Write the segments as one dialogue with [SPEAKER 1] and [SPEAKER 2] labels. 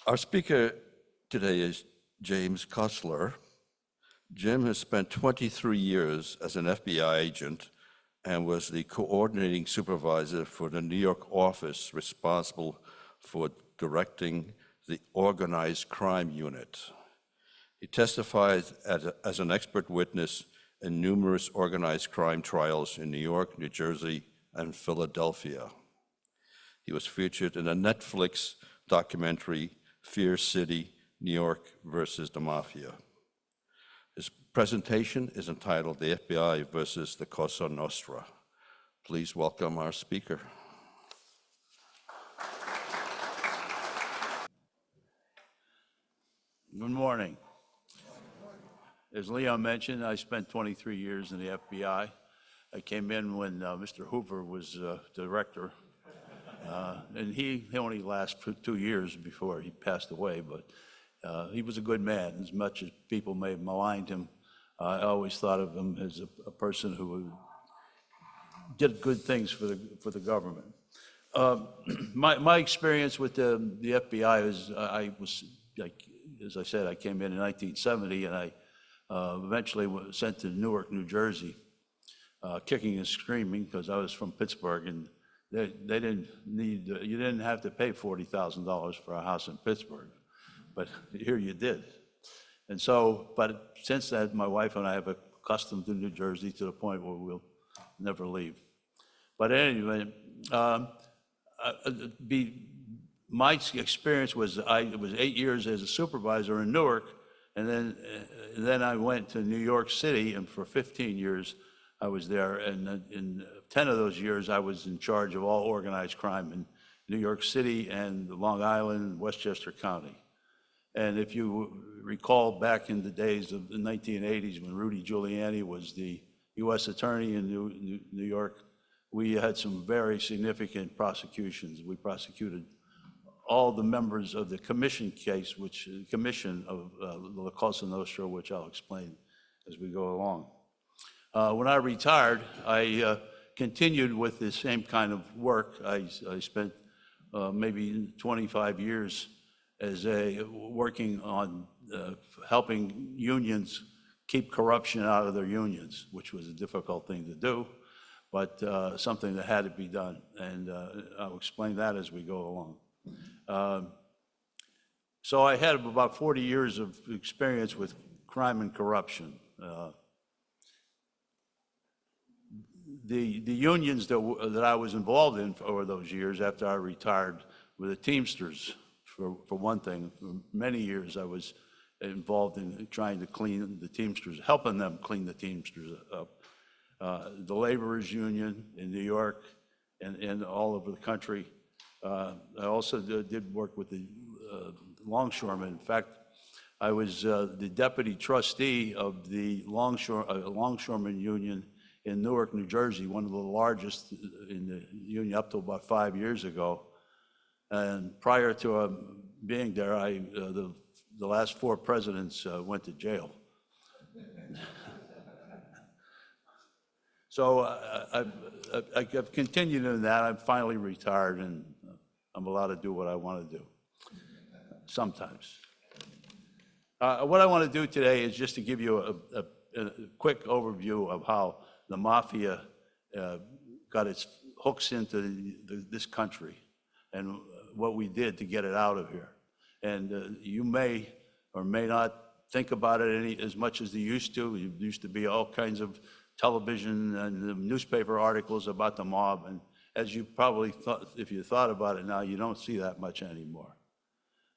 [SPEAKER 1] Our speaker today is James Kossler. Jim has spent 23 years as an FBI agent and was the coordinating supervisor for the New York office responsible for directing the organized crime unit. He testified as an expert witness in numerous organized crime trials in New York, New Jersey, and Philadelphia. He was featured in a Netflix documentary, Fear City, New York versus the Mafia. His presentation is entitled The FBI versus the Cosa Nostra. Please welcome our speaker.
[SPEAKER 2] Good morning. As Leon mentioned, I spent 23 years in the FBI. I came in when Mr. Hoover was director, and he only lasted for 2 years before he passed away, but he was a good man. As much as people may have maligned him, I always thought of him as a person who did good things for the government. My experience with the FBI is I was, like, as I said, I came in 1970, and I eventually was sent to Newark, New Jersey, kicking and screaming because I was from Pittsburgh, and they didn't need, you didn't have to pay $40,000 for a house in Pittsburgh, but here you did. And so, but since then, my wife and I have accustomed to New Jersey to the point where we'll never leave. But anyway, my experience was it was 8 years as a supervisor in Newark, and then I went to New York City, and for 15 years I was there, and in 10 of those years I was in charge of all organized crime in New York City and Long Island, Westchester County. And if you recall back in the days of the 1980s when Rudy Giuliani was the U.S. Attorney in New York, we had some very significant prosecutions. We prosecuted all the members of the commission case, which commission of the Cosa Nostra, which I'll explain as we go along. When I retired, I continued with the same kind of work. I spent maybe 25 years as working on helping unions keep corruption out of their unions, which was a difficult thing to do, but something that had to be done. And I'll explain that as we go along. So I had about 40 years of experience with crime and corruption. The unions that I was involved in over those years after I retired were the Teamsters, for one thing. For many years I was involved in trying to clean the Teamsters, helping them clean the Teamsters up. The Laborers Union in New York and all over the country. I also did work with the longshoremen. In fact, I was the deputy trustee of the longshoremen union in Newark, New Jersey, one of the largest in the union up to about 5 years ago. And prior to being there, the last 4 presidents went to jail. So I've continued in that. I'm finally retired, and I'm allowed to do what I want to do, sometimes. What I want to do today is just to give you a quick overview of how the Mafia got its hooks into this country and what we did to get it out of here. And you may or may not think about it as much as they used to. There used to be all kinds of television and newspaper articles about the mob, and as you probably thought, if you thought about it now, you don't see that much anymore.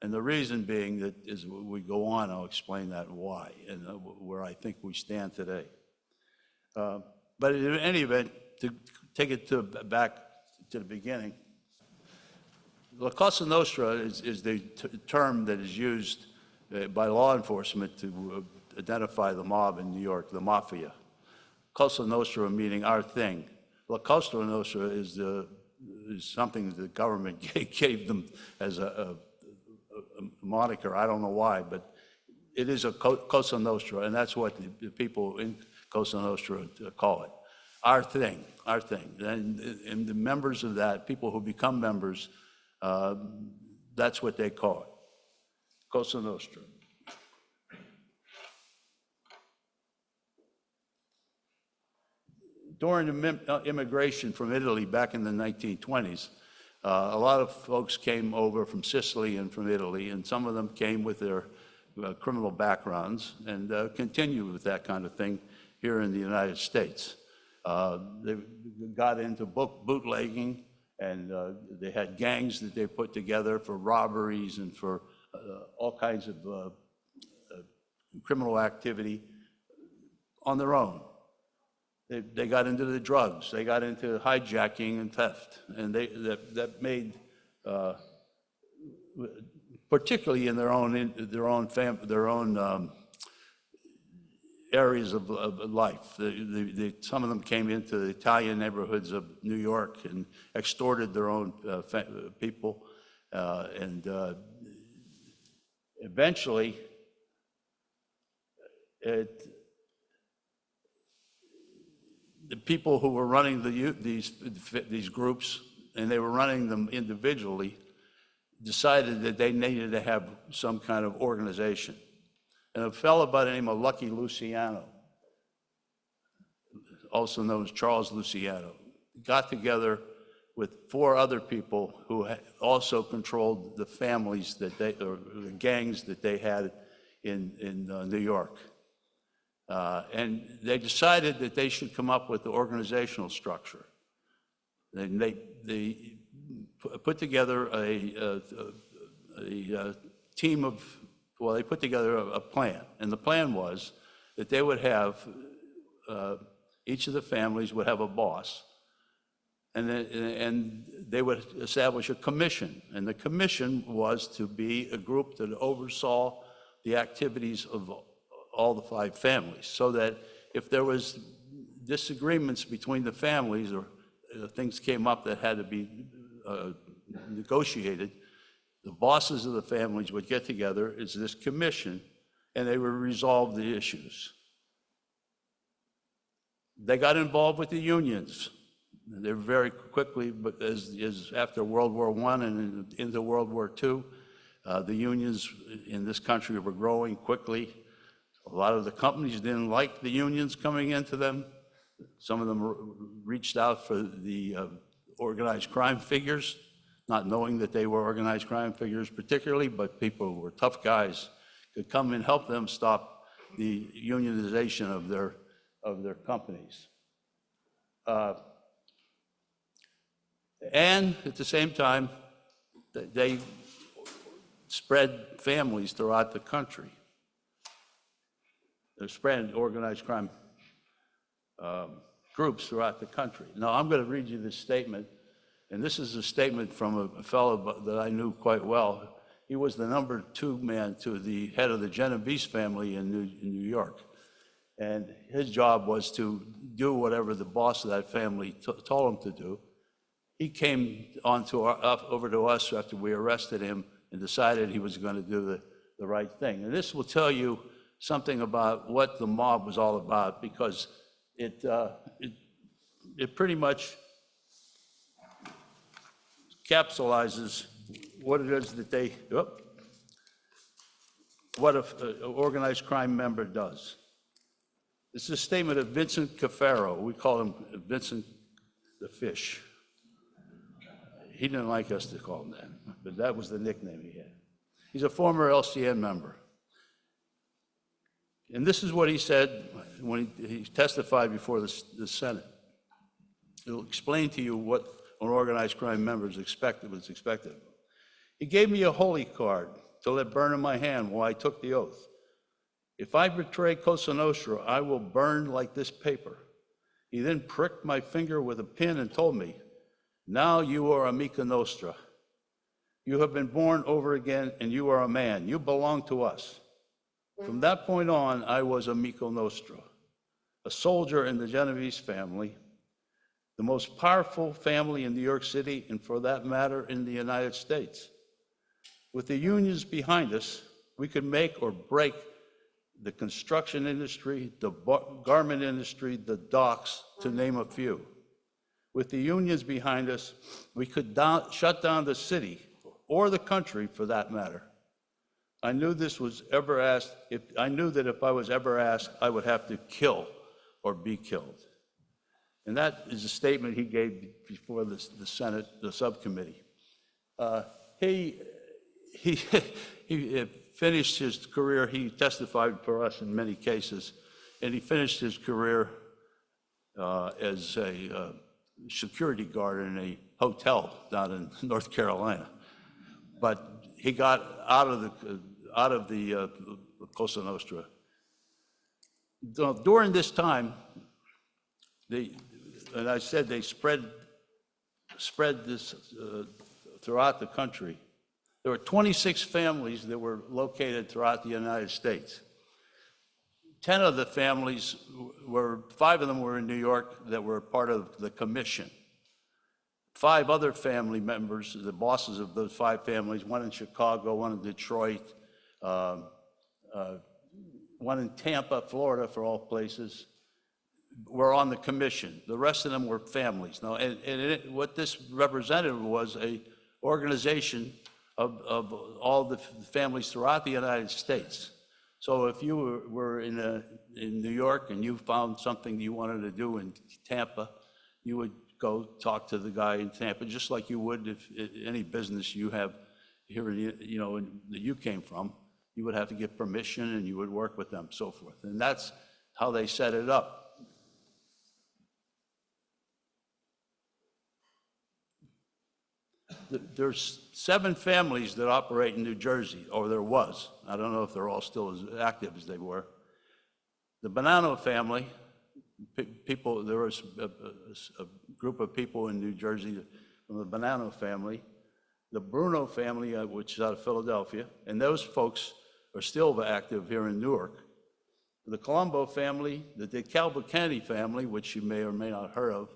[SPEAKER 2] And the reason being that as we go on, I'll explain that why and where I think we stand today. But in any event, to take it back to the beginning, La Cosa Nostra is the term that is used by law enforcement to identify the mob in New York, the Mafia. Cosa Nostra meaning our thing. La Cosa Nostra is something that the government gave them as a moniker. I don't know why, but it is a Cosa Nostra, and that's what the people in Cosa Nostra call it. Our thing, our thing. And the members of that, people who become members, That's what they call it, Cosa Nostra. During the immigration from Italy back in the 1920s, a lot of folks came over from Sicily and from Italy, and some of them came with their criminal backgrounds and continued with that kind of thing here in the United States. They got into bootlegging, and they had gangs that they put together for robberies and for all kinds of criminal activity on their own. They got into the drugs, they got into hijacking and theft, and that made, particularly in their own areas of life. Some of them came into the Italian neighborhoods of New York and extorted their own people, and eventually, the people who were running these groups, and they were running them individually, decided that they needed to have some kind of organization. And a fellow by the name of Lucky Luciano, also known as Charles Luciano, got together with 4 other people who also controlled the families or the gangs that they had in New York. And they decided that they should come up with the organizational structure. And they put together a team of, well, they put together a plan. And the plan was that they would have, each of the families would have a boss, and they would establish a commission. And the commission was to be a group that oversaw the activities of all the 5 families, so that if there was disagreements between the families or things came up that had to be negotiated, the bosses of the families would get together as this commission, and they would resolve the issues. They got involved with the unions. They very quickly, but as after World War I and into World War II, the unions in this country were growing quickly. A lot of the companies didn't like the unions coming into them. Some of them reached out for the organized crime figures, not knowing that they were organized crime figures particularly, but people who were tough guys could come and help them stop the unionization of their companies. And at the same time, they spread families throughout the country. They're spreading organized crime groups throughout the country. Now, I'm going to read you this statement, and this is a statement from a fellow that I knew quite well. He was the number 2 man to the head of the Genovese family in New York. And his job was to do whatever the boss of that family told him to do. He came over to us after we arrested him and decided he was going to do the right thing. And this will tell you something about what the mob was all about, because it pretty much capsulizes what it is that what an organized crime member does. This is a statement of Vincent Caffaro. We call him Vincent the Fish. He didn't like us to call him that, but that was the nickname he had. He's a former LCN member. And this is what he said when he testified before the Senate. He'll explain to you what an organized crime member was expected. He gave me a holy card to let burn in my hand while I took the oath. If I betray Cosa Nostra, I will burn like this paper. He then pricked my finger with a pin and told me, now you are amica nostra. You have been born over again and you are a man. You belong to us. From that point on, I was amico nostra, a soldier in the Genovese family, the most powerful family in New York City, and for that matter, in the United States. With the unions behind us, we could make or break the construction industry, the garment industry, the docks, to name a few. With the unions behind us, we could shut down the city or the country for that matter. I knew this was ever asked, I knew that if I was ever asked, I would have to kill or be killed. And that is a statement he gave before the Senate, the subcommittee. He finished his career, he testified for us in many cases, and he finished his career as a security guard in a hotel down in North Carolina. But he got out of the Cosa Nostra. During this time, and I said they spread this throughout the country. There were 26 families that were located throughout the United States. 10 of the families 5 of them were in New York that were part of the commission. 5 other family members, the bosses of those 5 families, one in Chicago, one in Detroit, one in Tampa, Florida, for all places, were on the commission. The rest of them were families. Now, what this represented was a organization of all the families throughout the United States. So if you were in New York and you found something you wanted to do in Tampa, you would go talk to the guy in Tampa, just like you would if any business you have here, that you came from. You would have to get permission and you would work with them, so forth. And that's how they set it up. There's 7 families that operate in New Jersey, or there was. I don't know if they're all still as active as they were. The Bonanno family, there was a group of people in New Jersey from the Bonanno family, the Bruno family, which is out of Philadelphia, and those folks are still active here in Newark. The Colombo family, the DeCalvocani family, which you may or may not have heard of,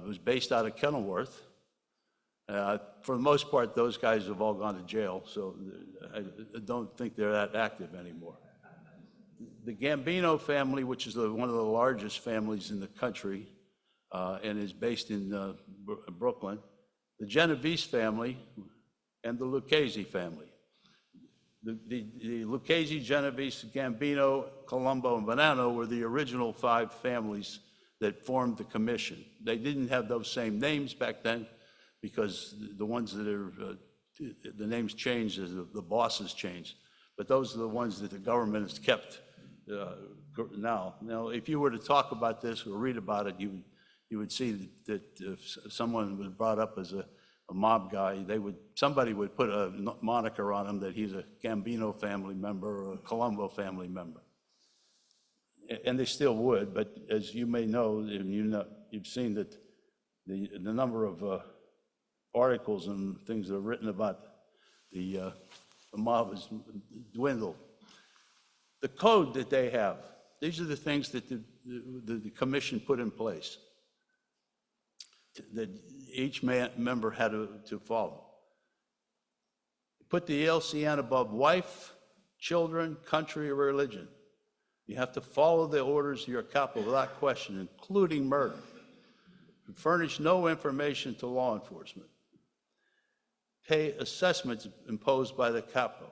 [SPEAKER 2] was based out of Kenilworth. For the most part, those guys have all gone to jail, so I don't think they're that active anymore. The Gambino family, which is one of the largest families in the country and is based in Brooklyn, the Genovese family, and the Lucchese family. The Lucchese, Genovese, Gambino, Colombo, and Bonanno were the original 5 families that formed the commission. They didn't have those same names back then, because the ones that are, the names changed as the bosses changed. But those are the ones that the government has kept now. Now, if you were to talk about this or read about it, you would see that if someone was brought up as a mob guy, somebody would put a moniker on him that he's a Gambino family member or a Colombo family member. And they still would, but as you may know, and you've seen that the number of articles and things that are written about the mob has dwindled. The code that they have, these are the things that the commission put in place that each member had to follow. Put the LCN above wife, children, country, or religion. You have to follow the orders of your capo without question, including murder. Furnish no information to law enforcement. Pay assessments imposed by the capo.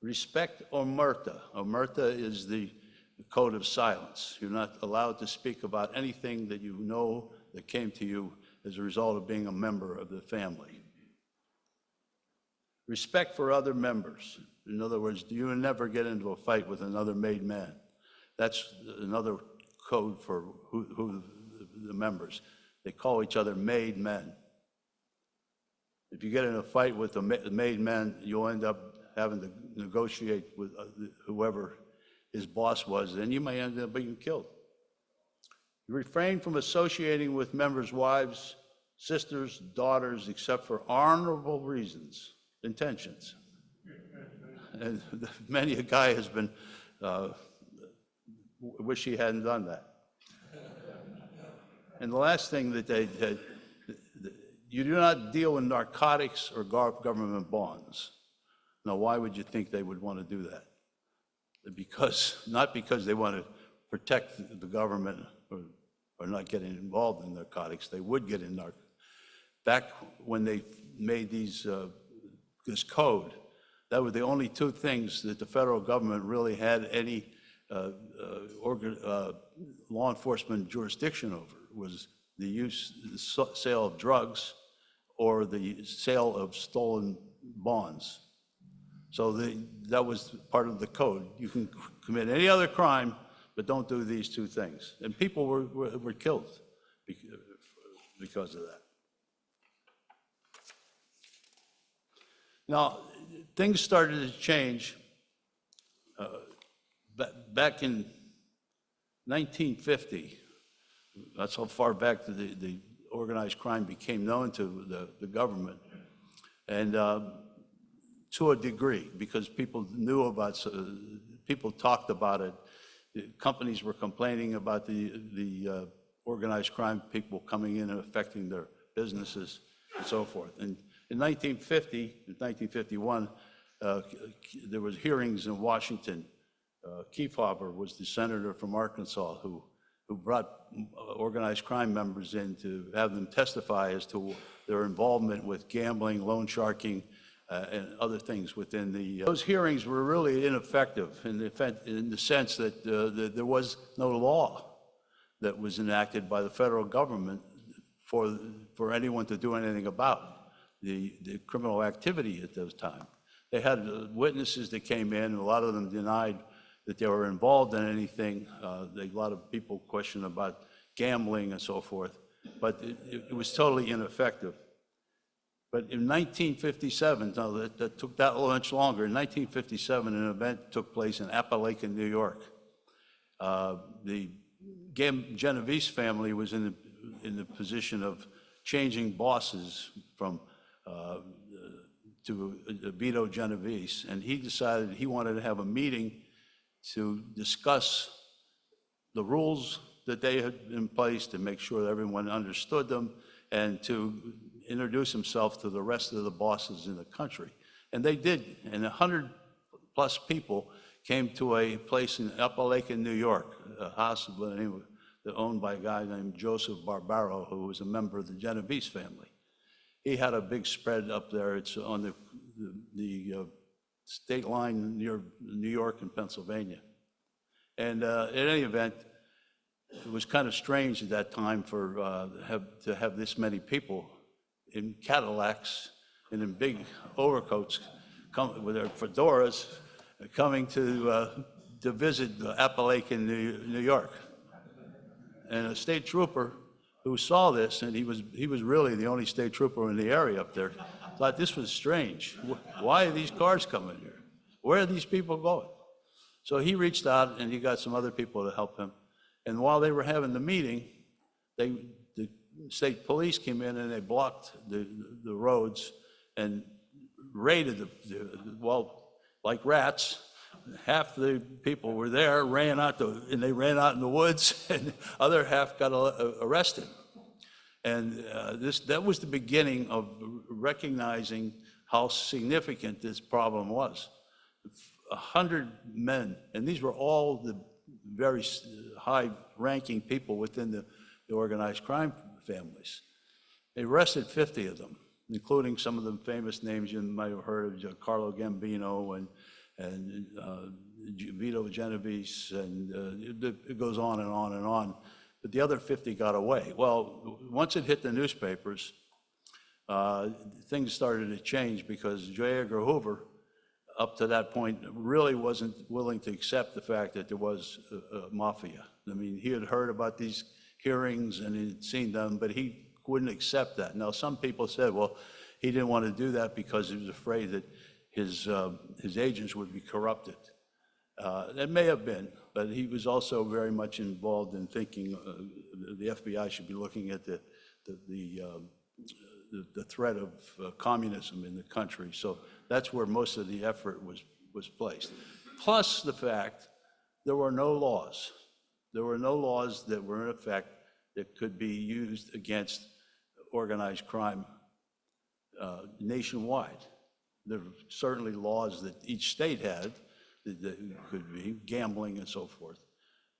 [SPEAKER 2] Respect omerta. Omerta is the code of silence. You're not allowed to speak about anything that you know that came to you as a result of being a member of the family. Respect for other members. In other words, you never get into a fight with another made man. That's another code for who the members. They call each other made men. If you get in a fight with a made man, you'll end up having to negotiate with whoever his boss was, and you may end up being killed. Refrain from associating with members' wives, sisters, daughters, except for honorable reasons, intentions. And many a guy has been, wish he hadn't done that. And the last thing that you do not deal in narcotics or government bonds. Now, why would you think they would want to do that? Not because they want to protect the government or not getting involved in narcotics. They would get in narcotics. back when they made this code, that were the only two things that the federal government really had any law enforcement jurisdiction over, was the sale of drugs or the sale of stolen bonds. So that was part of the code. You can commit any other crime, but don't do these two things. And people were killed because of that. Now, things started to change back in 1950. That's how far back the organized crime became known to the government. And to a degree, because people knew about, people talked about it. The companies were complaining about the organized crime people coming in and affecting their businesses and so forth. And in 1951, there was hearings in Washington. Kefauver was the senator from Arkansas who brought organized crime members in to have them testify as to their involvement with gambling, loan sharking, and other things within the... Those hearings were really ineffective in the sense that there was no law that was enacted by the federal government for anyone to do anything about the criminal activity at those times. They had witnesses that came in, and a lot of them denied that they were involved in anything. A lot of people questioned about gambling and so forth, but it was totally ineffective. But in 1957, no, that took that much longer. In 1957, an event took place in Appalachian, New York. The Genovese family was in the position of changing bosses from to Vito Genovese, and he decided he wanted to have a meeting to discuss the rules that they had in place, to make sure that everyone understood them, and to introduce himself to the rest of the bosses in the country. And they did, and 100+ people came to a place in Appalachian, New York, a house owned by a guy named Joseph Barbaro, who was a member of the Genovese family. He had a big spread up there. It's on the state line near New York and Pennsylvania. And in any event, it was kind of strange at that time to have this many people in Cadillacs and in big overcoats with their fedoras coming to visit Appalachian, New York. And a state trooper who saw this, and he was really the only state trooper in the area up there, thought this was strange. Why are these cars coming here? Where are these people going? So he reached out and he got some other people to help him. And while they were having the meeting, the state police came in and they blocked the roads and raided well, like rats. Half the people were there, and they ran out in the woods, and the other half got arrested. And that was the beginning of recognizing how significant this problem was. 100 men, and these were all the very high-ranking people within the organized crime families. They arrested 50 of them, including some of the famous names you might have heard of, Carlo Gambino and Vito Genovese, and it goes on and on and on. But the other 50 got away. Well, once it hit the newspapers, things started to change because J. Edgar Hoover, up to that point, really wasn't willing to accept the fact that there was a mafia. I mean, he had heard about these hearings and he'd seen them, but he wouldn't accept that. Now, some people said, well, he didn't want to do that because he was afraid that his agents would be corrupted. That may have been, but he was also very much involved in thinking the FBI should be looking at the threat of communism in the country. So that's where most of the effort was placed. Plus the fact there were no laws. There were no laws that were in effect that could be used against organized crime nationwide. There were certainly laws that each state had that could be gambling and so forth,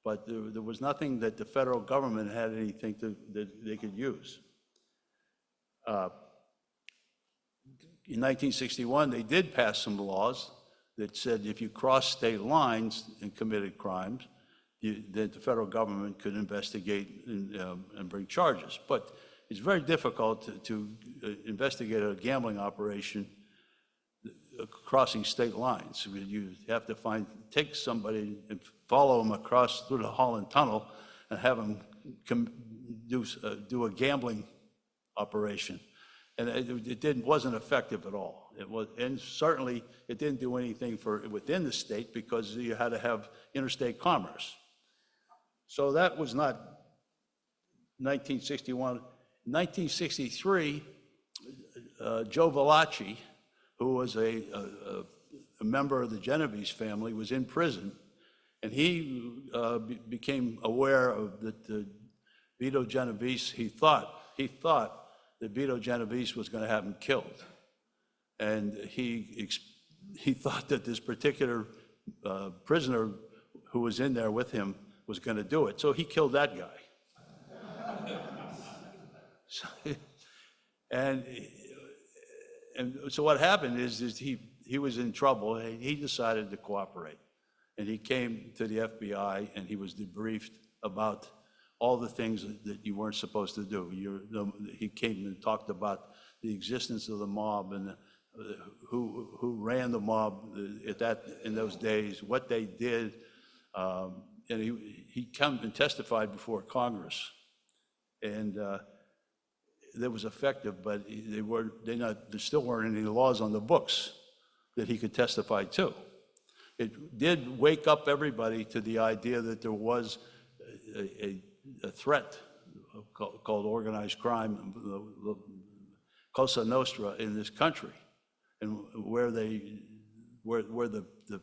[SPEAKER 2] but there was nothing that the federal government had anything that they could use. In 1961, they did pass some laws that said if you crossed state lines and committed crimes, that the federal government could investigate and bring charges. But it's very difficult to investigate a gambling operation crossing state lines. You have to take somebody and follow them across through the Holland Tunnel and have them do a gambling operation. And it wasn't effective at all. And certainly it didn't do anything within the state because you had to have interstate commerce. So that was not 1961. 1963, Joe Valachi, who was a member of the Genovese family, was in prison, and he became aware of that Vito Genovese. He thought that Vito Genovese was going to have him killed, and he thought that this particular prisoner who was in there with him was going to do it. So he killed that guy. And so what happened is he was in trouble. He decided to cooperate. And he came to the FBI and he was debriefed about all the things that you weren't supposed to do. He came and talked about the existence of the mob and who ran the mob in those days, what they did. And he came and testified before Congress. And that was effective, but there still weren't any laws on the books that he could testify to. It did wake up everybody to the idea that there was a threat called organized crime, Cosa Nostra, in this country, and where the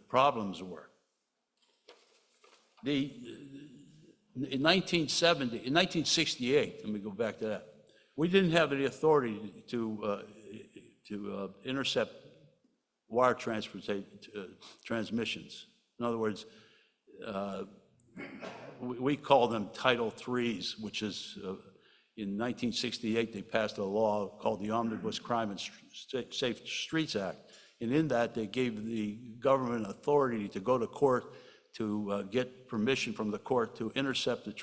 [SPEAKER 2] problems were. In 1968, let me go back to that, we didn't have any authority to intercept wire transmissions. In other words, we call them Title IIIs, which is, in 1968, they passed a law called the Omnibus Crime and Safe Streets Act. And in that, they gave the government authority to go to court to get permission from the court to intercept the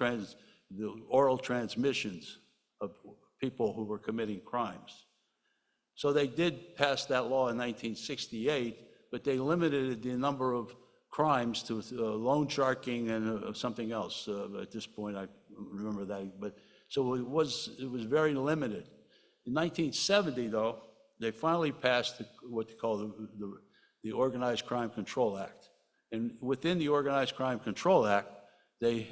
[SPEAKER 2] oral transmissions of people who were committing crimes. So they did pass that law in 1968, but they limited the number of crimes to loan sharking and something else. At this point, I remember that. But so it was very limited. In 1970, though, they finally passed what they call the Organized Crime Control Act. And within the Organized Crime Control Act, they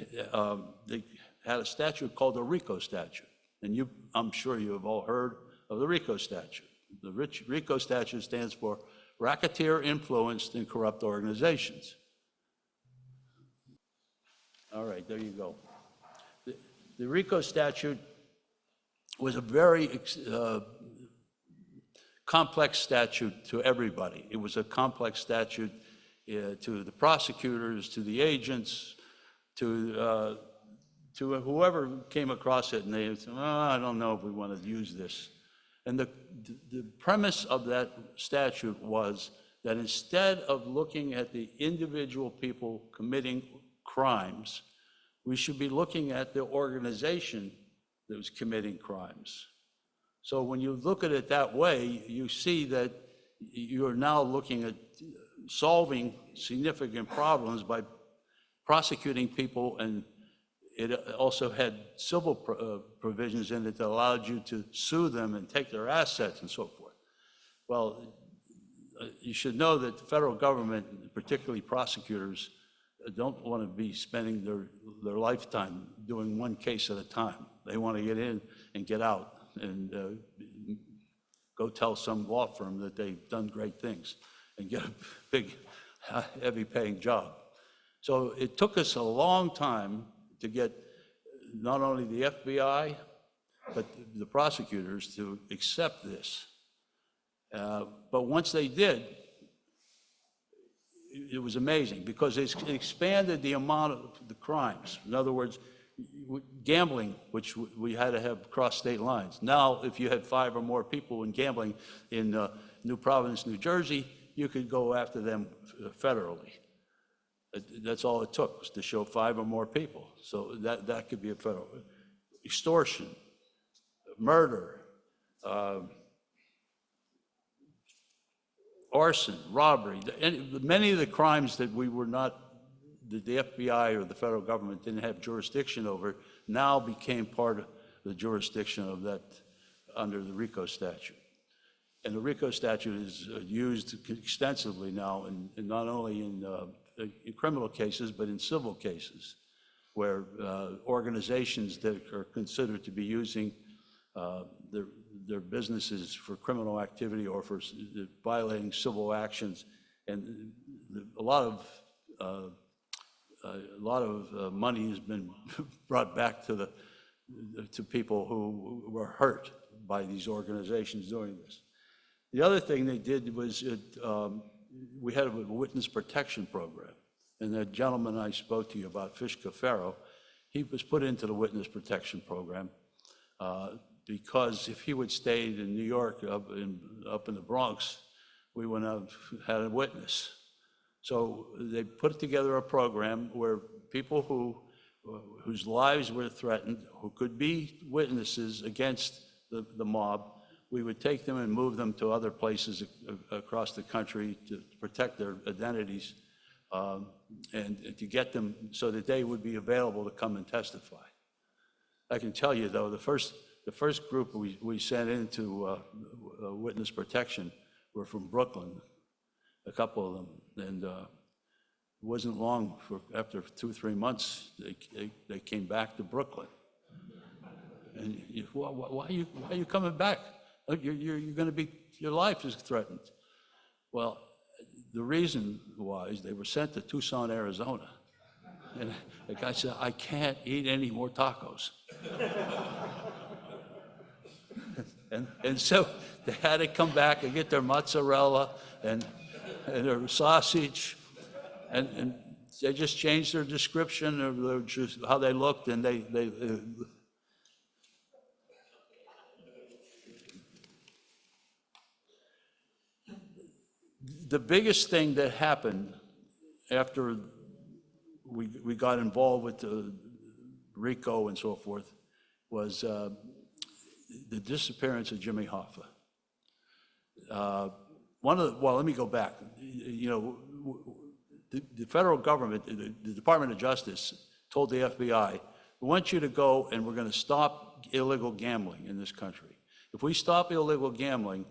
[SPEAKER 2] had a statute called the RICO statute. And I'm sure you have all heard of the RICO statute. The RICO statute stands for Racketeer Influenced and Corrupt Organizations. All right, there you go. The RICO statute was a very complex statute to everybody. It was a complex statute to the prosecutors, to the agents, to whoever came across it, and they said, I don't know if we want to use this. And the premise of that statute was that instead of looking at the individual people committing crimes, we should be looking at the organization that was committing crimes. So when you look at it that way, you see that you're now looking at solving significant problems by prosecuting people, and it also had civil provisions in it that allowed you to sue them and take their assets and so forth. Well, you should know that the federal government, particularly prosecutors, don't want to be spending their lifetime doing one case at a time. They want to get in and get out and go tell some law firm that they've done great things and get a big, heavy paying job. So it took us a long time to get not only the FBI, but the prosecutors to accept this. But once they did, it was amazing because it expanded the amount of the crimes. In other words, gambling, which we had to have cross state lines. Now, if you had 5 or more people in gambling in New Providence, New Jersey, you could go after them federally. That's all it took, was to show 5 or more people. So that could be a federal. Extortion, murder, arson, robbery, many of the crimes that we were not, that the FBI or the federal government didn't have jurisdiction over, now became part of the jurisdiction of that under the RICO statute. And the RICO statute is used extensively now, in not only in criminal cases, but in civil cases, where organizations that are considered to be using their businesses for criminal activity or for violating civil actions, and a lot of money has been brought back to people who were hurt by these organizations doing this. The other thing they did was we had a witness protection program, and the gentleman I spoke to you about, Fish Cafaro, he was put into the witness protection program because if he would stayed in New York, up in the Bronx, we wouldn't have had a witness. So they put together a program where people whose lives were threatened, who could be witnesses against the mob, we would take them and move them to other places across the country to protect their identities and to get them so that they would be available to come and testify. I can tell you, though, the first group we sent into witness protection were from Brooklyn, a couple of them, and it wasn't long after 2 or 3 months they came back to Brooklyn. And why are you coming back? You're going to be, your life is threatened. Well, the reason was they were sent to Tucson, Arizona. And the guy said, I can't eat any more tacos. and so they had to come back and get their mozzarella and their sausage. And they just changed their description of just how they looked, and they the biggest thing that happened after we got involved with the RICO and so forth was the disappearance of Jimmy Hoffa. Well, let me go back. You know, the federal government, the Department of Justice, told the FBI, we want you to go and we're going to stop illegal gambling in this country. If we stop illegal gambling,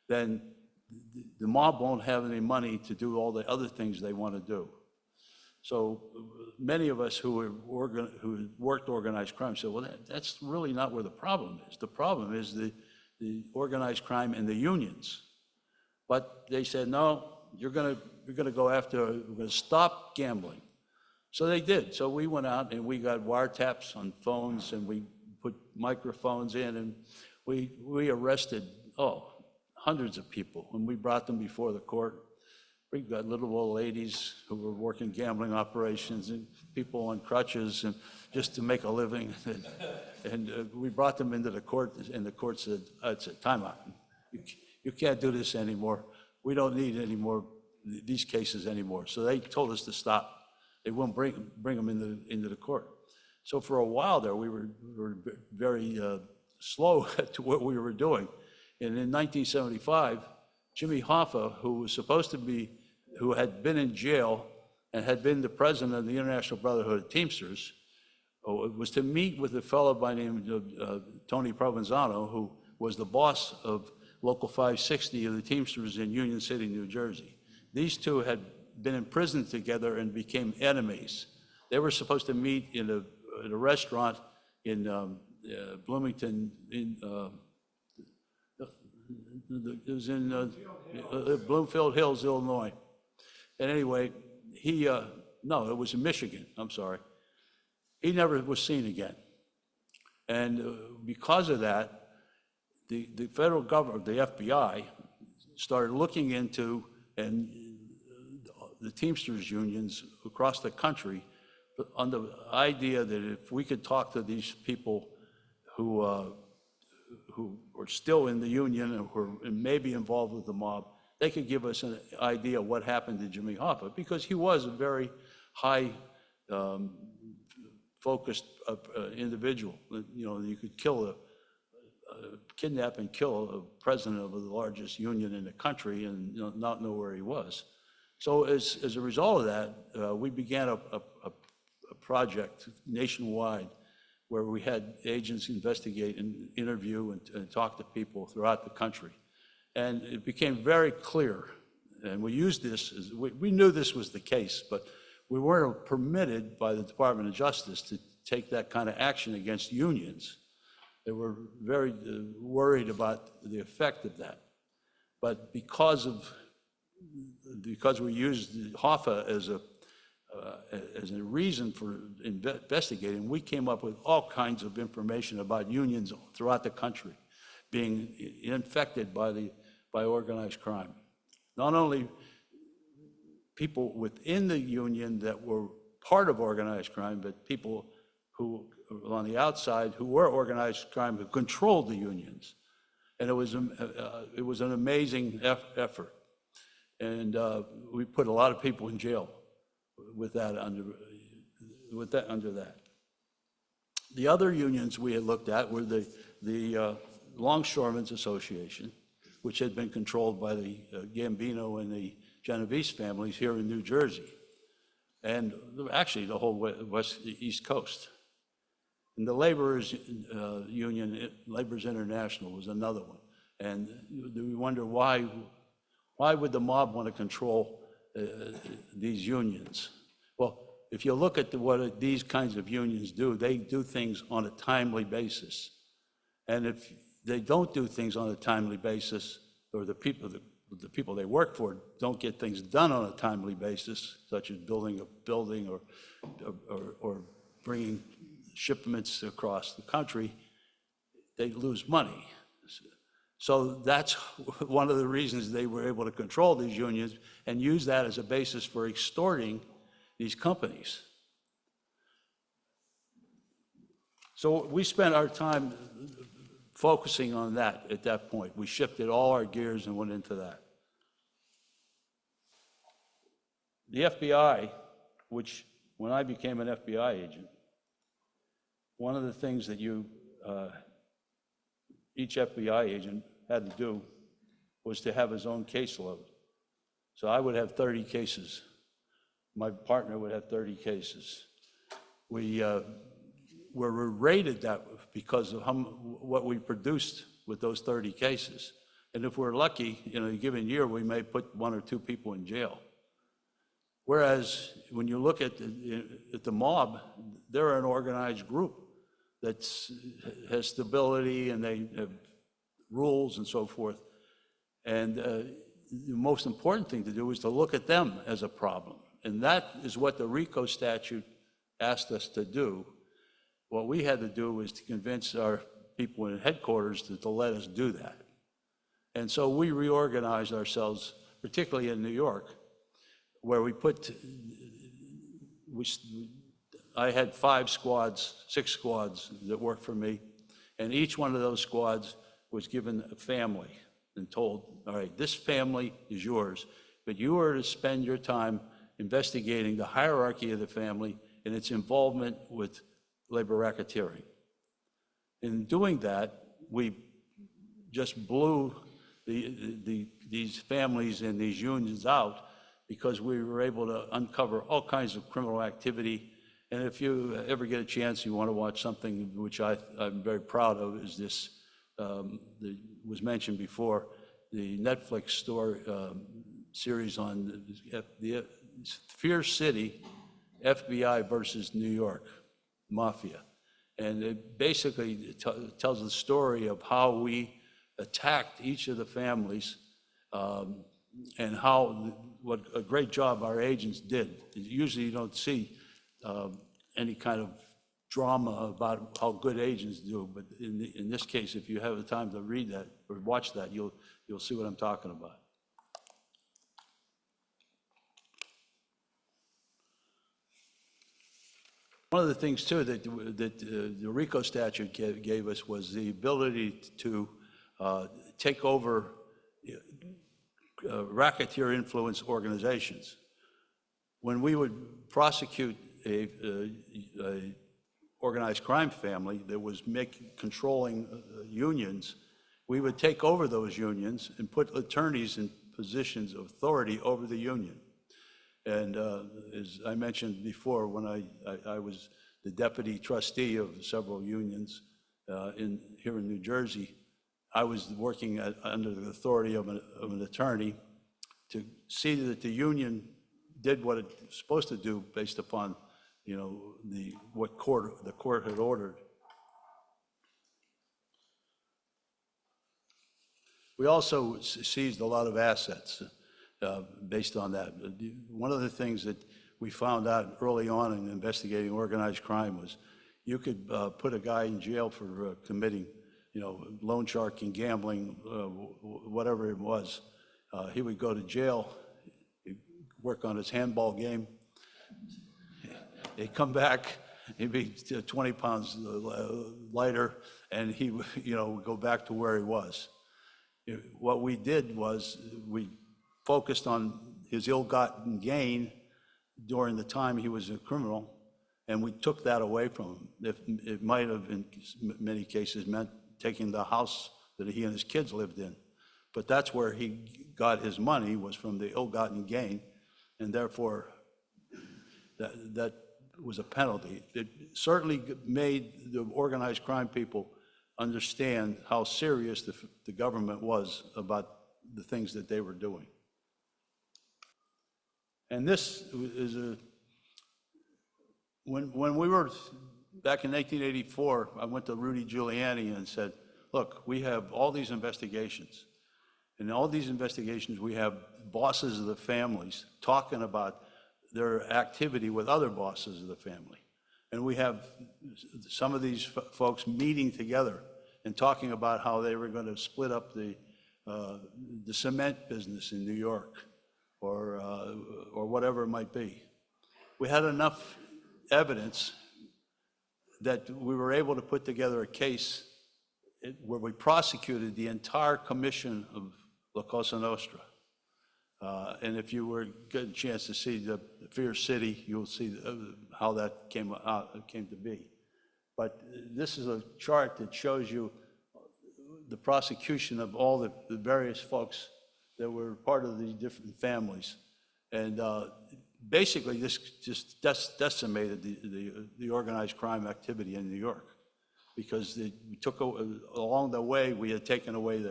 [SPEAKER 2] then the mob won't have any money to do all the other things they want to do. So many of us who worked organized crime said, well, that's really not where the problem is. The problem is the organized crime and the unions. But they said, no, you're going to go after, we're going to stop gambling. So they did. So we went out and we got wiretaps on phones and we put microphones in and we arrested, hundreds of people, and we brought them before the court. We got little old ladies who were working gambling operations and people on crutches and just to make a living. And we brought them into the court, and the court said, time out. You can't do this anymore. We don't need any more these cases anymore. So they told us to stop. They wouldn't bring them into the court. So for a while there, we were very slow to what we were doing. And in 1975, Jimmy Hoffa, who had been in jail and had been the president of the International Brotherhood of Teamsters, was to meet with a fellow by the name of Tony Provenzano, who was the boss of Local 560 of the Teamsters in Union City, New Jersey. These two had been in prison together and became enemies. They were supposed to meet in a restaurant in Bloomington, it was in Bloomfield Hills, Illinois. And anyway, no, it was in Michigan, I'm sorry. He never was seen again. And because of that, the federal government, the FBI, started looking into, and the Teamsters unions across the country, on the idea that if we could talk to these people who were still in the union and were maybe involved with the mob, they could give us an idea of what happened to Jimmy Hoffa, because he was a very high focused individual. You know, you could kidnap and kill a president of the largest union in the country and not know where he was. So as a result of that, we began a project nationwide where we had agents investigate and interview and talk to people throughout the country. And it became very clear, and we used this, we knew this was the case, but we weren't permitted by the Department of Justice to take that kind of action against unions. They were very worried about the effect of that. But because we used Hoffa as a reason for investigating, we came up with all kinds of information about unions throughout the country being infected by organized crime. Not only people within the union that were part of organized crime, but people who were on the outside who were organized crime who controlled the unions. And it was an amazing effort. And we put a lot of people in jail with that under that. The other unions we had looked at were the Longshoremen's Association, which had been controlled by the Gambino and the Genovese families here in New Jersey, and actually the whole East Coast. And the Laborers Union, Laborers International, was another one. And we wonder why would the mob want to control these unions? Well, if you look at what these kinds of unions do, they do things on a timely basis. And if they don't do things on a timely basis, or the people they work for don't get things done on a timely basis, such as building a building or bringing shipments across the country, they lose money. So that's one of the reasons they were able to control these unions and use that as a basis for extorting these companies. So we spent our time focusing on that at that point. We shifted all our gears and went into that. The FBI, which when I became an FBI agent, one of the things that each FBI agent had to do was to have his own caseload. So I would have 30 cases. My partner would have 30 cases. We were rated that because of what we produced with those 30 cases. And if we're lucky, in a given year, we may put 1 or 2 people in jail. Whereas when you look at the mob, they're an organized group that has stability and they have rules and so forth. And the most important thing to do is to look at them as a problem. And that is what the RICO statute asked us to do. What we had to do was to convince our people in headquarters to let us do that. And so we reorganized ourselves, particularly in New York, where I had 5 squads, 6 squads that worked for me, and each one of those squads was given a family and told, all right, this family is yours, but you are to spend your time investigating the hierarchy of the family and its involvement with labor racketeering. In doing that, we just blew these families and these unions out because we were able to uncover all kinds of criminal activity. And if you ever get a chance, you want to watch something which I'm very proud of, is this, that was mentioned before, the Netflix series on the Fear City, FBI versus New York, Mafia. And it basically tells the story of how we attacked each of the families and what a great job our agents did. Usually you don't see any kind of drama about how good agents do, but in this case, if you have the time to read that or watch that, you'll see what I'm talking about. One of the things too that the RICO statute gave us was the ability to take over racketeer influence organizations. When we would prosecute a organized crime family that was controlling unions, we would take over those unions and put attorneys in positions of authority over the union. And as I mentioned before, when I was the deputy trustee of several unions here in New Jersey, I was working under the authority of an attorney to see that the union did what it's supposed to do based upon, what the court had ordered. We also seized a lot of assets based on that. One of the things that we found out early on in investigating organized crime was you could put a guy in jail for committing, loan sharking, gambling, whatever it was. He would go to jail, he'd work on his handball game. He'd come back, he'd be 20 pounds lighter, and he would, go back to where he was. What we did was we focused on his ill-gotten gain during the time he was a criminal, and we took that away from him. It might have, in many cases, meant taking the house that he and his kids lived in. But that's where he got his money, was from the ill-gotten gain, and therefore that was a penalty. It certainly made the organized crime people understand how serious the government was about the things that they were doing. And this is when we were back in 1984, I went to Rudy Giuliani and said, look, we have all these investigations. In all these investigations, we have bosses of the families talking about their activity with other bosses of the family. And we have some of these folks meeting together and talking about how they were going to split up the cement business in New York, or whatever it might be. We had enough evidence that we were able to put together a case where we prosecuted the entire commission of La Cosa Nostra. And if you were get a chance to see the Fear City, you'll see how that came to be. But this is a chart that shows you the prosecution of all the various folks that were part of the different families. And basically, this just decimated the organized crime activity in New York, because we took, along the way, we had taken away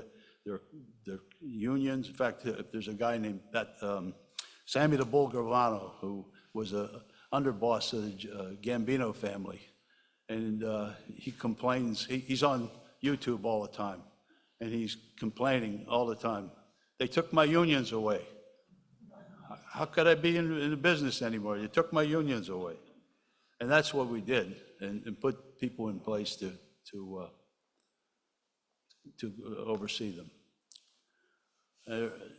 [SPEAKER 2] their unions. In fact, there's a guy named Sammy the Bull Gravano, who was a underboss of the Gambino family. And he complains, he's on YouTube all the time, and he's complaining all the time. They took my unions away. How could I be in the business anymore? You took my unions away. And that's what we did, and put people in place to oversee them.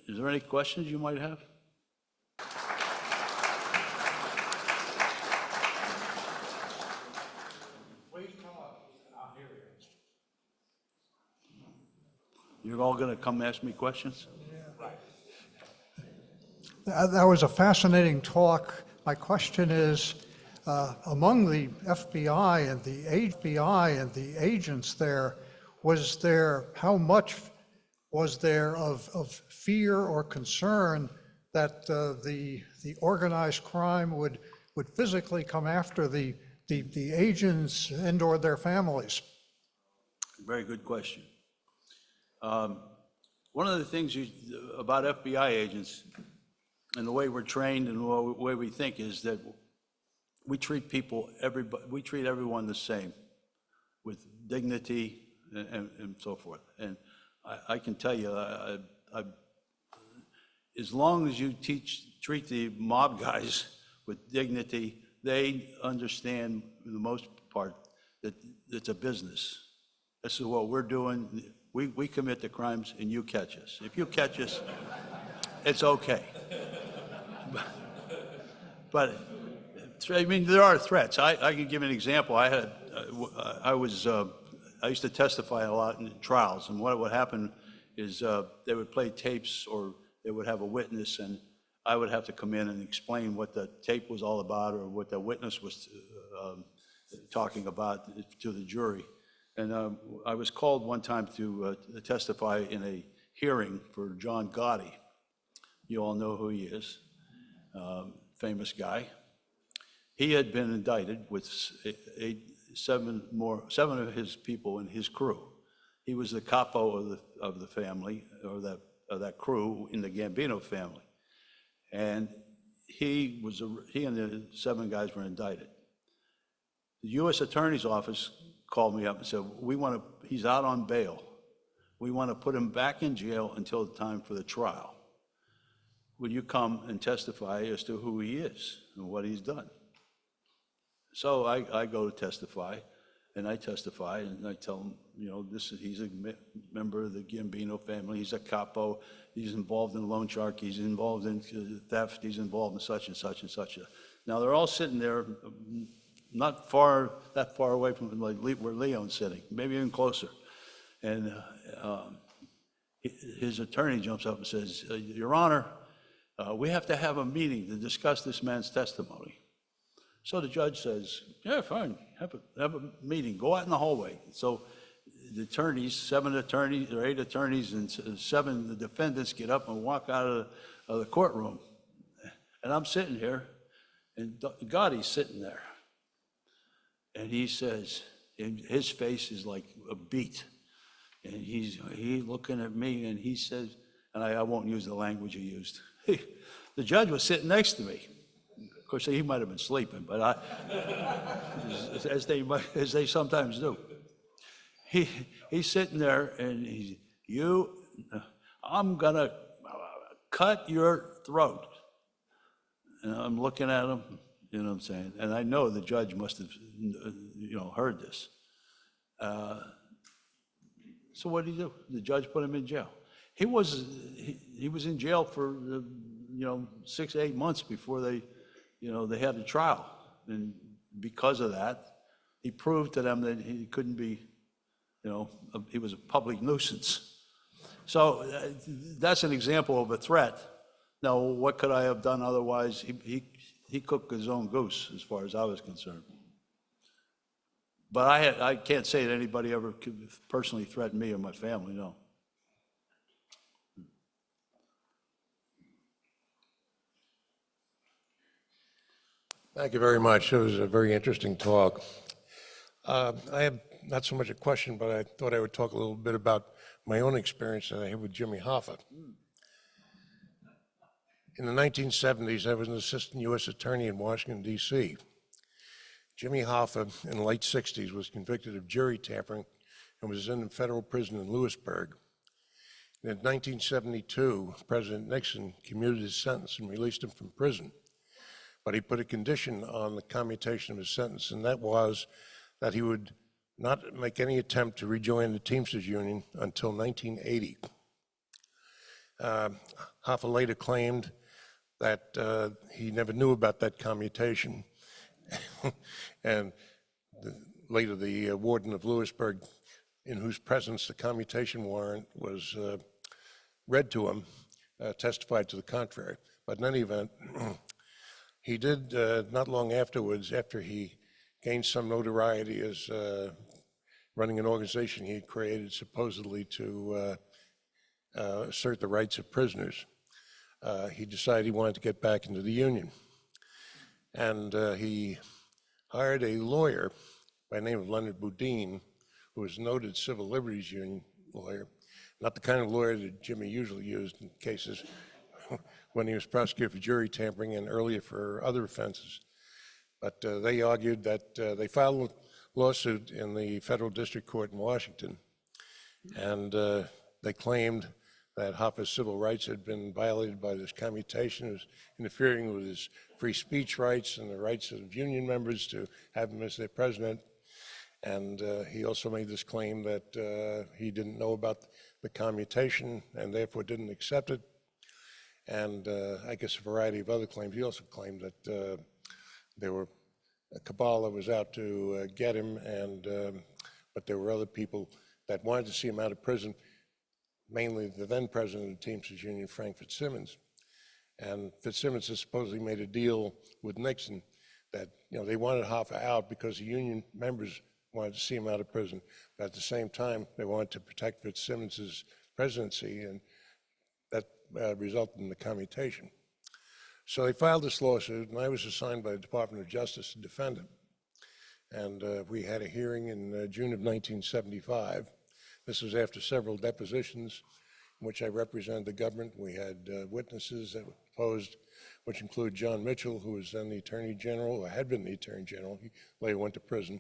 [SPEAKER 2] Is there any questions you might have? You're all going to come ask me questions?
[SPEAKER 3] That was a fascinating talk. My question is, among the FBI and the agents there, how much was there of fear or concern that the organized crime would physically come after the agents and or their families?
[SPEAKER 2] Very good question. One of the things about FBI agents and the way we're trained and the way we think is that we treat everyone the same, with dignity and so forth. And I can tell you, as long as you treat the mob guys with dignity, they understand, for the most part, that it's a business. This is what we're doing. We commit the crimes and you catch us. If you catch us, it's okay. But I mean, there are threats. I can give an example. I used to testify a lot in trials, and what would happen is they would play tapes, or they would have a witness, and I would have to come in and explain what the tape was all about, or what the witness was talking about to the jury. And I was called one time to testify in a hearing for John Gotti. You all know who he is, famous guy. He had been indicted with seven of his people in his crew. He was the capo of the family, or that crew in the Gambino family. And he and the 7 guys were indicted. The U.S. Attorney's Office called me up and said, he's out on bail. We want to put him back in jail until the time for the trial. Will you come and testify as to who he is and what he's done? So I go to testify, and I testify, and I tell him, he's a member of the Gambino family, he's a capo, he's involved in loan shark, he's involved in theft, he's involved in such and such and such. Now, they're all sitting there, not that far away from where Leon's sitting, maybe even closer. And his attorney jumps up and says, Your Honor, we have to have a meeting to discuss this man's testimony. So the judge says, yeah, fine, have a meeting, go out in the hallway. So the attorneys, 7 attorneys or 8 attorneys and 7 the defendants get up and walk out of the courtroom. And I'm sitting here, and Gotti's sitting there. And he says, and his face is like a beet. And he's looking at me, and he says, and I won't use the language he used. The judge was sitting next to me. Of course, he might have been sleeping, but as they sometimes do. He's sitting there, and I'm gonna cut your throat. And I'm looking at him, you know what I'm saying? And I know the judge must have, heard this. So what did he do? The judge put him in jail. He was in jail for 6 to 8 months before they had a trial. And because of that, he proved to them that he couldn't be, he was a public nuisance. So that's an example of a threat. Now, what could I have done otherwise? He cooked his own goose, as far as I was concerned. But I can't say that anybody ever personally threatened me or my family, no.
[SPEAKER 4] Thank you very much. It was a very interesting talk. I have not so much a question, but I thought I would talk a little bit about my own experience that I had with Jimmy Hoffa. In the 1970s, I was an assistant U.S. attorney in Washington, D.C. Jimmy Hoffa, in the late 60s, was convicted of jury tampering and was in federal prison in Lewisburg. And in 1972, President Nixon commuted his sentence and released him from prison. But he put a condition on the commutation of his sentence, and that was that he would not make any attempt to rejoin the Teamsters Union until 1980. Hoffa later claimed that he never knew about that commutation. And later the warden of Lewisburg, in whose presence the commutation warrant was read to him, testified to the contrary. But in any event, he did, not long afterwards, after he gained some notoriety as running an organization he had created supposedly to assert the rights of prisoners, he decided he wanted to get back into the Union. And he hired a lawyer by the name of Leonard Boudin, who was a noted civil liberties union lawyer, not the kind of lawyer that Jimmy usually used in cases when he was prosecuted for jury tampering and earlier for other offenses. But they argued that they filed a lawsuit in the federal district court in Washington, and they claimed that Hoffa's civil rights had been violated by this commutation. It was interfering with his free speech rights and the rights of union members to have him as their president. And he also made this claim that he didn't know about the commutation and therefore didn't accept it. And I guess a variety of other claims. He also claimed that there were a cabal that was out to get him, but there were other people that wanted to see him out of prison, mainly the then president of the Teamsters Union, Frank Fitzsimmons. And Fitzsimmons has supposedly made a deal with Nixon that, they wanted Hoffa out because the union members wanted to see him out of prison. But at the same time, they wanted to protect Fitzsimmons' presidency, and that resulted in the commutation. So they filed this lawsuit, and I was assigned by the Department of Justice to defend it. And we had a hearing in June of 1975. This was after several depositions in which I represented the government. We had witnesses that were deposed, which include John Mitchell, who was then the Attorney General, or had been the Attorney General. He later went to prison.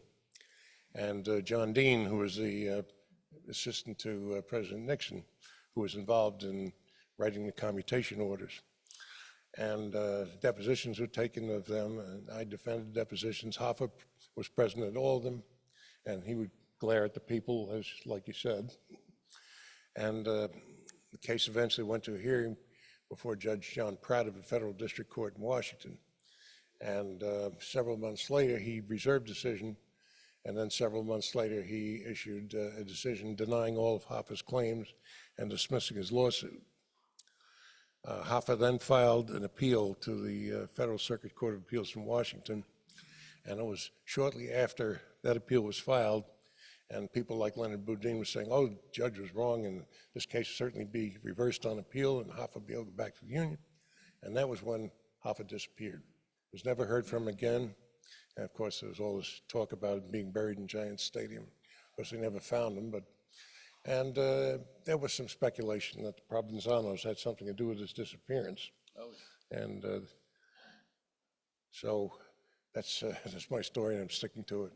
[SPEAKER 4] And John Dean, who was the assistant to President Nixon, who was involved in writing the commutation orders. And depositions were taken of them, and I defended depositions. Hoffa was present at all of them, and he would glare at the people, as like you said. And the case eventually went to a hearing before Judge John Pratt of the Federal District Court in Washington. And several months later, he reserved decision, and then several months later, he issued a decision denying all of Hoffa's claims and dismissing his lawsuit. Hoffa then filed an appeal to the Federal Circuit Court of Appeals in Washington, and it was shortly after that appeal was filed, and people like Leonard Boudin were saying, oh, the judge was wrong, and this case will certainly be reversed on appeal, and Hoffa will be able to go back to the Union. And that was when Hoffa disappeared. Was never heard from again. And of course, there was all this talk about him being buried in Giants Stadium. Of course, they never found him, and there was some speculation that the Provenzanos had something to do with his disappearance. And so that's my story, and I'm sticking to it.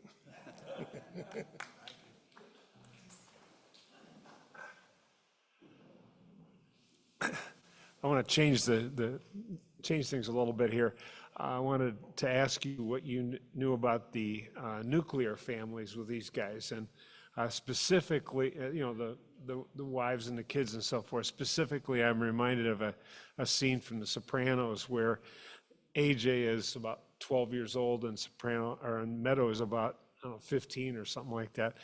[SPEAKER 5] I want to change change things a little bit here. I wanted to ask you what you knew about the nuclear families with these guys, and specifically, the wives and the kids and so forth. Specifically, I'm reminded of a scene from The Sopranos where AJ is about 12 years old and Meadow is about 15 or something like that,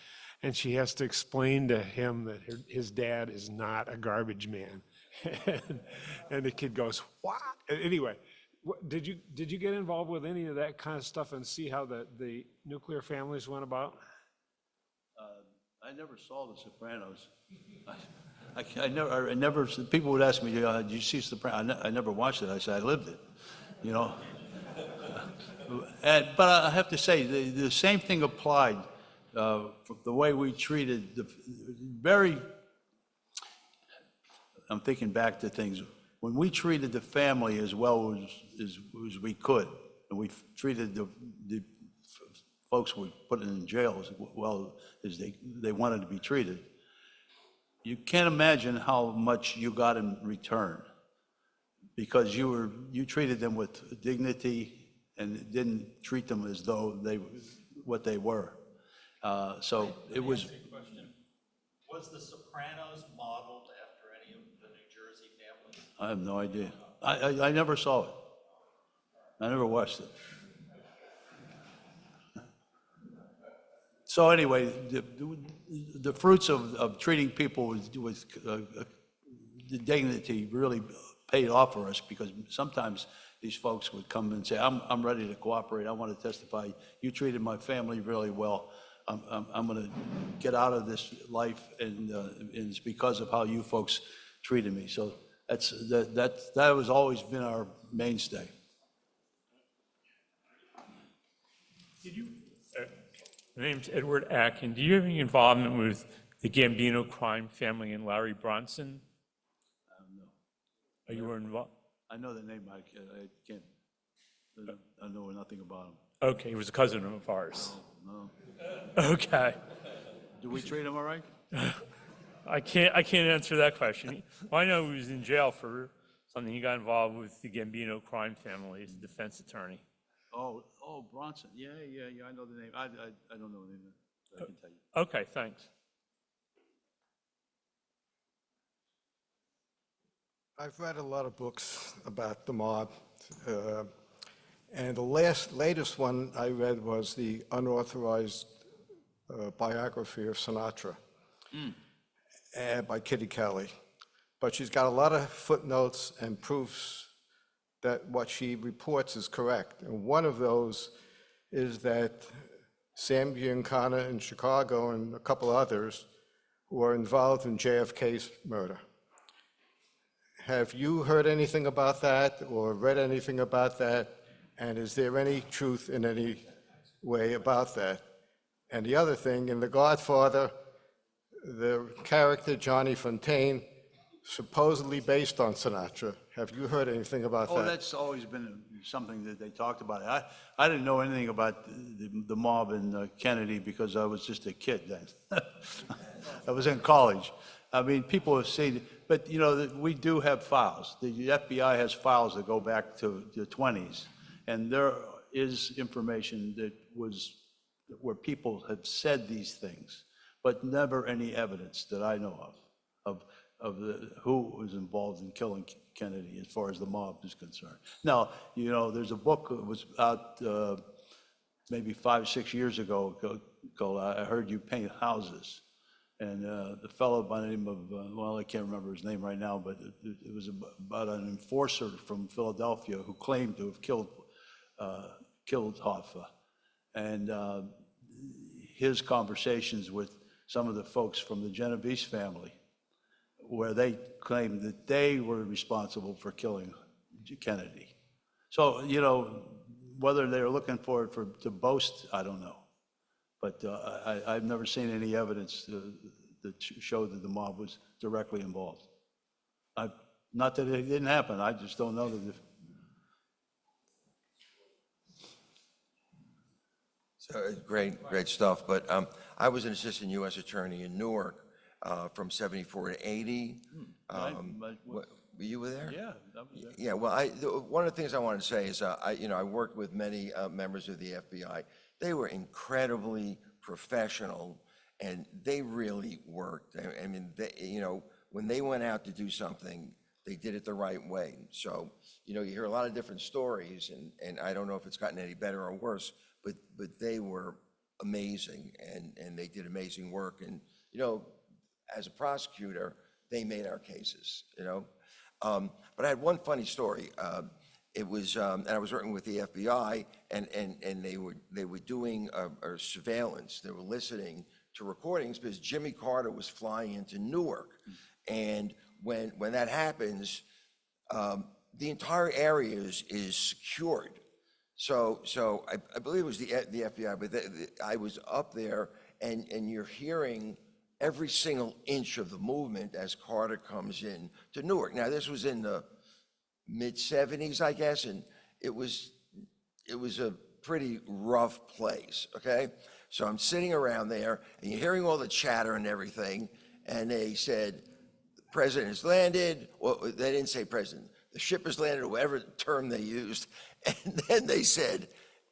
[SPEAKER 5] and she has to explain to him that his dad is not a garbage man, and the kid goes, "What?" Anyway. Did you get involved with any of that kind of stuff and see how the nuclear families went about?
[SPEAKER 2] I never saw The Sopranos. I never. People would ask me, "Did you see Sopranos?" I never watched it. I said, "I lived it," But I have to say, the same thing applied. The way we treated I'm thinking back to things. When we treated the family as well as we could, and we treated the folks we put in jail as well as they wanted to be treated, you can't imagine how much you got in return, because you treated them with dignity and didn't treat them as though what they were. So it was.
[SPEAKER 6] Was The Sopranos modeled after any of the New Jersey families?
[SPEAKER 2] I have no idea. I never saw it. I never watched it. So anyway, the fruits of treating people with dignity really paid off for us, because sometimes these folks would come and say, I'm ready to cooperate. I want to testify. You treated my family really well. I'm going to get out of this life, and it's because of how you folks treated me. So that has always been our mainstay.
[SPEAKER 7] Did you? My name's Edward Atkin. Do you have any involvement with the Gambino crime family and Larry Bronson?
[SPEAKER 2] No.
[SPEAKER 7] Are you involved?
[SPEAKER 2] I know the name. I can't. I know nothing about him.
[SPEAKER 7] Okay, he was a cousin of ours.
[SPEAKER 2] No.
[SPEAKER 7] Okay.
[SPEAKER 2] Do we treat him all right?
[SPEAKER 7] I can't answer that question. Well, I know he was in jail for something. He got involved with the Gambino crime family as a defense attorney.
[SPEAKER 2] Oh, Bronson. Yeah. I know the name. I don't know the name. I can tell you.
[SPEAKER 7] Okay, thanks.
[SPEAKER 8] I've read a lot of books about the mob, And the latest one I read was the unauthorized biography of Sinatra by Kitty Kelly. But she's got a lot of footnotes and proofs that what she reports is correct. And one of those is that Sam Giancana in Chicago and a couple others were involved in JFK's murder. Have you heard anything about that or read anything about that? And is there any truth in any way about that? And the other thing, in The Godfather, the character Johnny Fontaine, supposedly based on Sinatra. Have you heard anything about
[SPEAKER 2] Oh,
[SPEAKER 8] that?
[SPEAKER 2] that's always been something that they talked about. I didn't know anything about the mob in Kennedy because I was just a kid then. I was in college. I mean, people have seen it, but you know, we do have files. The FBI has files that go back to the 20s, and there is information that was where people have said these things, but never any evidence that I know of who was involved in killing Kennedy as far as the mob is concerned. Now, you know, there's a book that was out maybe 5 or 6 years ago called I Heard You Paint Houses. And the fellow by the name of, well, I can't remember his name right now, but it was about an enforcer from Philadelphia who claimed to have killed Hoffa. And his conversations with some of the folks from the Genovese family, where they claimed that they were responsible for killing Kennedy. So, you know, whether they're looking for it to boast, I don't know. But I've never seen any evidence that showed that the mob was directly involved. Not that it didn't happen, I just don't know that.
[SPEAKER 9] So, great stuff. But I was an assistant U.S. attorney in Newark from 74 to 80. Were you there?
[SPEAKER 2] Yeah, that was there.
[SPEAKER 9] Yeah, well, one of the things I wanted to say is, I worked with many members of the FBI. They were incredibly professional, and they really worked. I mean, when they went out to do something, they did it the right way. So, you know, you hear a lot of different stories, and I don't know if it's gotten any better or worse, but they were amazing, and they did amazing work. And, you know, as a prosecutor, they made our cases, you know. But I had one funny story. It was, and I was working with the FBI, and they were doing a surveillance. They were listening to recordings because Jimmy Carter was flying into Newark, and when that happens, the entire area is secured. So I believe it was the FBI, but I was up there, and you're hearing every single inch of the movement as Carter comes in to Newark. Now, this was in the mid-'70s, I guess, and it was a pretty rough place, okay? So I'm sitting around there, and you're hearing all the chatter and everything, and they said, the president has landed. Well, they didn't say president. The ship has landed, or whatever term they used, and then they said,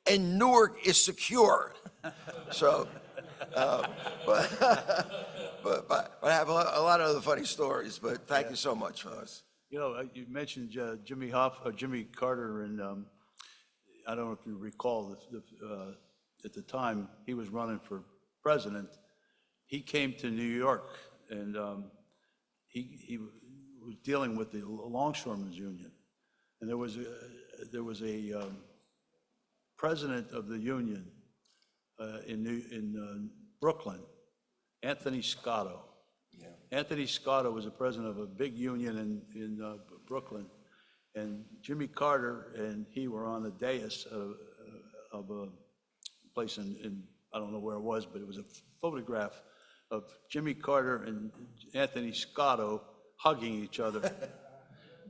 [SPEAKER 9] and Newark is secure. So, but I have a lot of other funny stories, but thank you so much for this.
[SPEAKER 2] You know, you mentioned Jimmy Carter, and I don't know if you recall, at the time he was running for president, he came to New York, and he was dealing with the longshoremen's union, and there was a president of the union in Brooklyn, Anthony Scotto. Yeah. Anthony Scotto was the president of a big union in Brooklyn, and Jimmy Carter and he were on the dais of a place in, I don't know where it was, but it was a photograph of Jimmy Carter and Anthony Scotto hugging each other.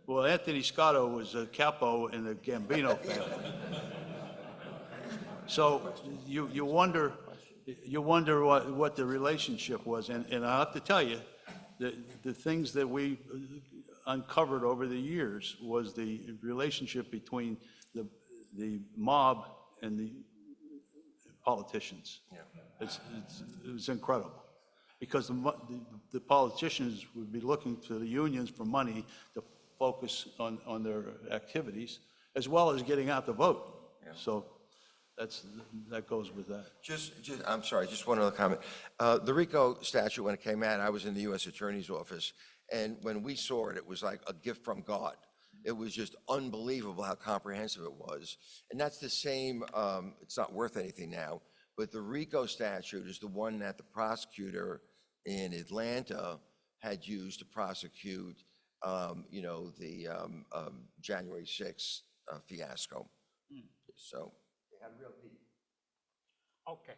[SPEAKER 2] Well, Anthony Scotto was a capo in the Gambino family. So you wonder what the relationship was, and I have to tell you, the things that we uncovered over the years was the relationship between the mob and the politicians. Yeah. It was incredible, because the politicians would be looking to the unions for money to focus on their activities, as well as getting out the vote. So that goes with that.
[SPEAKER 9] I'm sorry, just one other comment. The RICO statute, when it came out, I was in the U.S. Attorney's Office, and when we saw it, it was like a gift from God. It was just unbelievable how comprehensive it was. And that's the same, it's not worth anything now, but the RICO statute is the one that the prosecutor in Atlanta had used to prosecute, the January 6th fiasco. So.
[SPEAKER 10] Okay,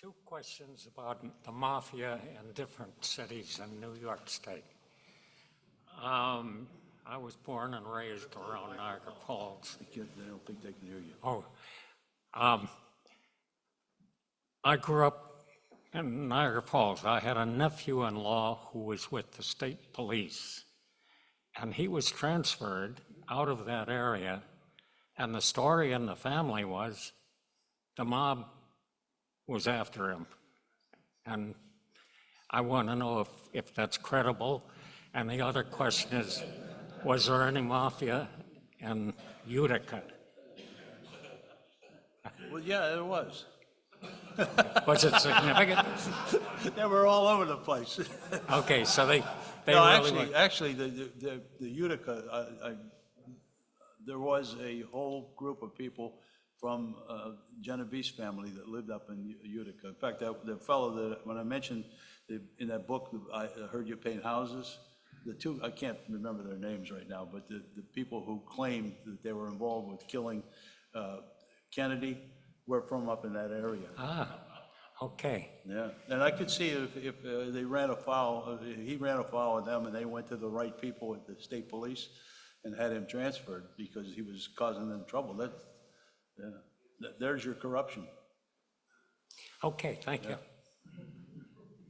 [SPEAKER 10] two questions about the Mafia in different cities in New York State. I was born and raised around Niagara Falls.
[SPEAKER 2] I don't think they can hear you.
[SPEAKER 10] Oh, I grew up in Niagara Falls. I had a nephew-in-law who was with the state police, and he was transferred out of that area, and the story in the family was the mob was after him. And I want to know if that's credible. And the other question is, was there any Mafia in Utica?
[SPEAKER 2] Well, yeah, there was.
[SPEAKER 10] Was it significant?
[SPEAKER 2] They were all over the place.
[SPEAKER 10] Okay, so they
[SPEAKER 2] No,
[SPEAKER 10] really were.
[SPEAKER 2] actually, the Utica, there was a whole group of people from Genevieve's family that lived up in Utica. In fact, the fellow that, when I mentioned in that book, I heard you paint houses, the two, I can't remember their names right now, but the people who claimed that they were involved with killing Kennedy were from up in that area.
[SPEAKER 10] Ah, okay.
[SPEAKER 2] Yeah, and I could see if they ran afoul, he ran afoul of them and they went to the right people at the state police and had him transferred because he was causing them trouble. There's your corruption.
[SPEAKER 10] Okay, thank you.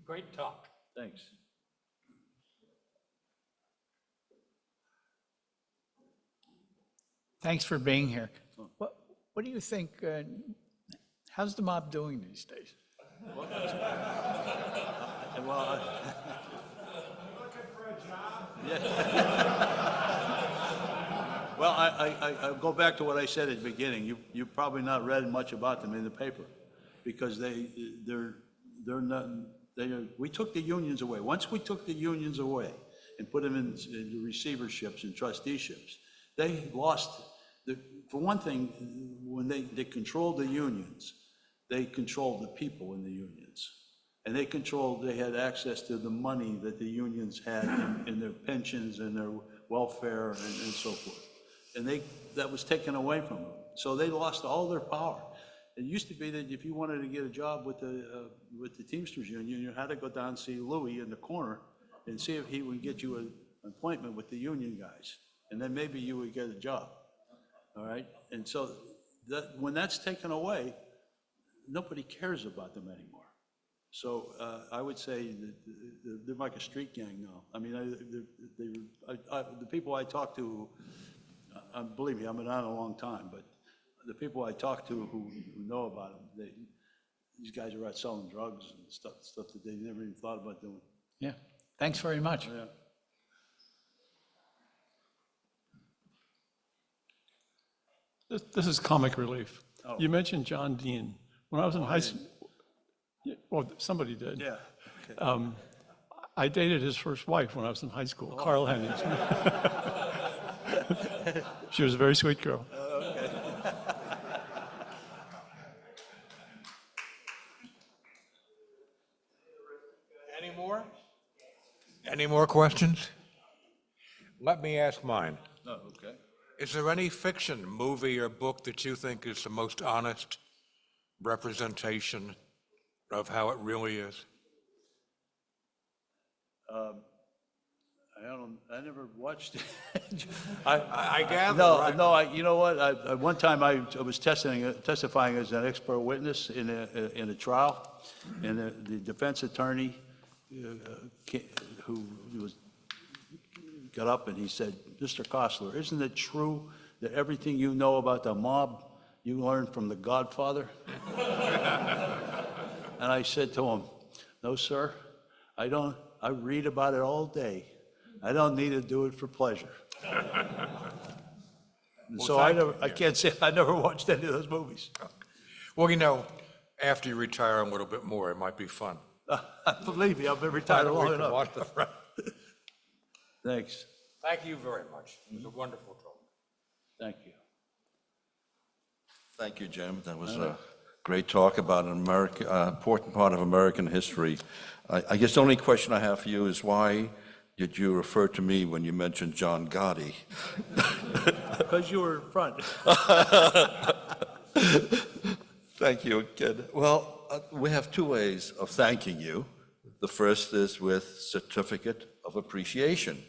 [SPEAKER 10] Great talk.
[SPEAKER 2] Thanks.
[SPEAKER 11] Thanks for being here. What do you think, how's the mob doing these days?
[SPEAKER 2] Well, well, I go back to what I said at the beginning. You've probably not read much about them in the paper because they're not, we took the unions away. Once we took the unions away and put them in receiverships and trusteeships, they lost, for one thing, when they controlled the unions, they controlled the people in the unions. And they had access to the money that the unions had in their pensions and their welfare and so forth. And that was taken away from them. So they lost all their power. It used to be that if you wanted to get a job with the Teamsters Union, you had to go down and see Louis in the corner and see if he would get you an appointment with the union guys. And then maybe you would get a job, all right? And so when that's taken away, nobody cares about them anymore. So I would say that they're like a street gang now. I mean, the people I talk to, believe me, I've been on a long time, but the people I talk to who know about them, these guys are out selling drugs and stuff that they never even thought about doing.
[SPEAKER 11] Yeah, thanks very much.
[SPEAKER 2] Yeah.
[SPEAKER 12] This is comic relief.
[SPEAKER 2] Oh.
[SPEAKER 12] You mentioned John Dean. When I was in high school, well, somebody did.
[SPEAKER 2] Yeah. Okay.
[SPEAKER 12] I dated his first wife when I was in high school, Carl Hennings. She was a very sweet girl.
[SPEAKER 2] Okay.
[SPEAKER 13] Any more? Any more questions? Let me ask mine.
[SPEAKER 2] Oh, okay.
[SPEAKER 13] Is there any fiction, movie, or book that you think is the most honest representation of how it really is?
[SPEAKER 2] I never watched it.
[SPEAKER 13] I gather,
[SPEAKER 2] No,
[SPEAKER 13] right?
[SPEAKER 2] no. You know what? One time I was testifying as an expert witness in a trial, and the defense attorney who got up and he said, "Mr. Kossler, isn't it true that everything you know about the mob you learned from The Godfather?" And I said to him, "No, sir, I don't. I read about it all day. I don't need to do it for pleasure." So I can't say, I never watched any of those movies.
[SPEAKER 13] Well, you know, after you retire a little bit more, it might be fun.
[SPEAKER 2] Believe me, I've been retired long
[SPEAKER 13] We can
[SPEAKER 2] enough.
[SPEAKER 13] watch the-
[SPEAKER 2] Thanks.
[SPEAKER 13] Thank you very much. It was a wonderful talk.
[SPEAKER 2] Thank you.
[SPEAKER 1] Thank you, Jim. That was a great talk about an important part of American history. I guess the only question I have for you is why did you refer to me when you mentioned John Gotti?
[SPEAKER 2] Because you were in front.
[SPEAKER 1] Thank you again. Well, we have two ways of thanking you. The first is with certificate of appreciation.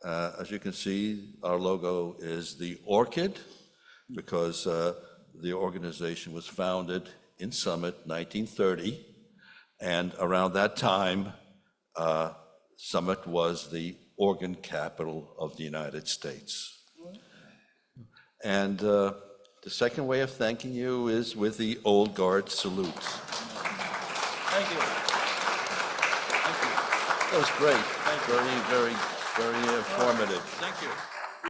[SPEAKER 1] As you can see, our logo is the orchid because the organization was founded in Summit 1930, and around that time, Summit was the organ capital of the United States. And the second way of thanking you is with the Old Guard salute.
[SPEAKER 2] Thank you.
[SPEAKER 1] That was great. Very, very, very informative.
[SPEAKER 2] Thank you.